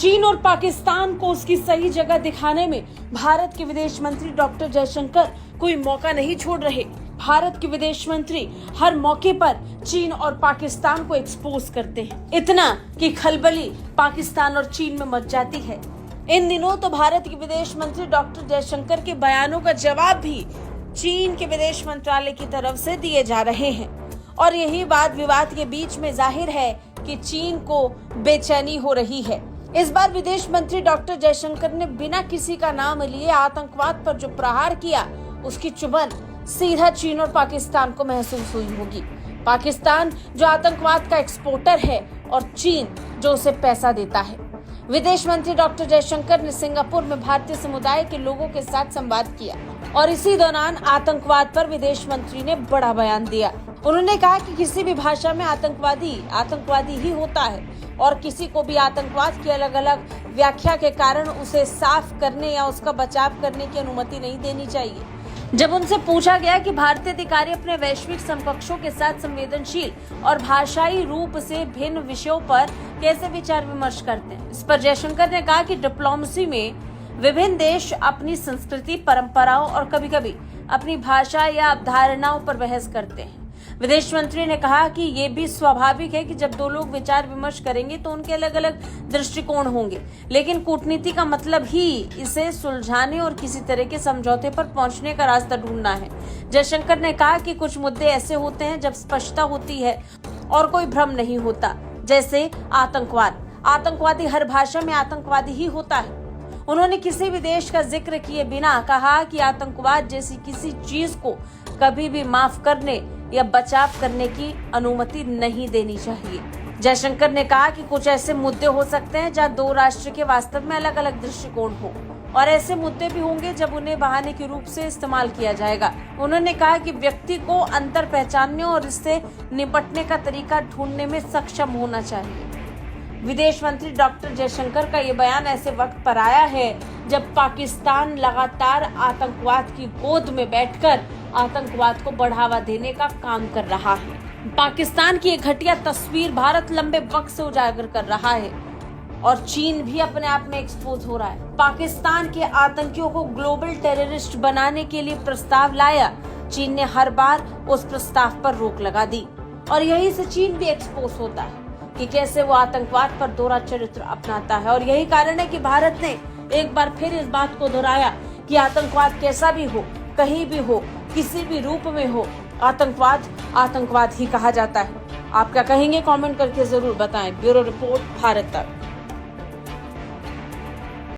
चीन और पाकिस्तान को उसकी सही जगह दिखाने में भारत के विदेश मंत्री डॉक्टर जयशंकर कोई मौका नहीं छोड़ रहे। भारत के विदेश मंत्री हर मौके पर चीन और पाकिस्तान को एक्सपोज करते हैं, इतना कि खलबली पाकिस्तान और चीन में मच जाती है। इन दिनों तो भारत के विदेश मंत्री डॉक्टर जयशंकर के बयानों का जवाब भी चीन के विदेश मंत्रालय की तरफ से दिए जा रहे हैं और यही वाद विवाद के बीच में जाहिर है कि चीन को बेचैनी हो रही है। इस बार विदेश मंत्री डॉक्टर जयशंकर ने बिना किसी का नाम लिए आतंकवाद पर जो प्रहार किया, उसकी चुभन सीधा चीन और पाकिस्तान को महसूस हुई होगी। पाकिस्तान जो आतंकवाद का एक्सपोर्टर है और चीन जो उसे पैसा देता है। विदेश मंत्री डॉक्टर जयशंकर ने सिंगापुर में भारतीय समुदाय के लोगों के साथ संवाद किया और इसी दौरान आतंकवाद पर विदेश मंत्री ने बड़ा बयान दिया। उन्होंने कहा कि किसी भी भाषा में आतंकवादी ही होता है और किसी को भी आतंकवाद की अलग अलग व्याख्या के कारण उसे साफ करने या उसका बचाव करने की अनुमति नहीं देनी चाहिए। जब उनसे पूछा गया कि भारतीय अधिकारी अपने वैश्विक समकक्षों के साथ संवेदनशील और भाषाई रूप से भिन्न विषयों पर कैसे विचार विमर्श करते हैं, इस पर जयशंकर ने कहा कि डिप्लोमेसी में विभिन्न देश अपनी संस्कृति, परंपराओं और कभी-कभी अपनी भाषा या अवधारणाओं पर बहस करते हैं। विदेश मंत्री ने कहा कि ये भी स्वाभाविक है कि जब दो लोग विचार विमर्श करेंगे तो उनके अलग अलग दृष्टिकोण होंगे, लेकिन कूटनीति का मतलब ही इसे सुलझाने और किसी तरह के समझौते पर पहुंचने का रास्ता ढूंढना है। जयशंकर ने कहा कि कुछ मुद्दे ऐसे होते हैं जब स्पष्टता होती है और कोई भ्रम नहीं होता, जैसे आतंकवादी हर भाषा में आतंकवादी ही होता है। उन्होंने किसी भी देश का जिक्र किए बिना कहा कि आतंकवाद जैसी किसी चीज को कभी भी माफ करने या बचाव करने की अनुमति नहीं देनी चाहिए। जयशंकर ने कहा कि कुछ ऐसे मुद्दे हो सकते हैं जहां दो राष्ट्र के वास्तव में अलग अलग दृष्टिकोण हो और ऐसे मुद्दे भी होंगे जब उन्हें बहाने के रूप से इस्तेमाल किया जाएगा। उन्होंने कहा कि व्यक्ति को अंतर पहचानने और इससे निपटने का तरीका ढूंढने में सक्षम होना चाहिए। विदेश मंत्री डॉक्टर जयशंकर का ये बयान ऐसे वक्त पर आया है जब पाकिस्तान लगातार आतंकवाद की गोद में बैठकर आतंकवाद को बढ़ावा देने का काम कर रहा है। पाकिस्तान की एक घटिया तस्वीर भारत लंबे वक्त से उजागर कर रहा है और चीन भी अपने आप में एक्सपोज हो रहा है। पाकिस्तान के आतंकियों को ग्लोबल टेररिस्ट बनाने के लिए प्रस्ताव लाया, चीन ने हर बार उस प्रस्ताव पर रोक लगा दी और यही से चीन भी एक्सपोज होता है कि कैसे वो आतंकवाद पर दोहरा चरित्र अपनाता है। और यही कारण है कि भारत ने एक बार फिर इस बात को दोहराया कि आतंकवाद कैसा भी हो, कहीं भी हो, किसी भी रूप में हो, आतंकवाद ही कहा जाता है। आप क्या कहेंगे? कमेंट करके जरूर बताएं। ब्यूरो रिपोर्ट, भारत तक।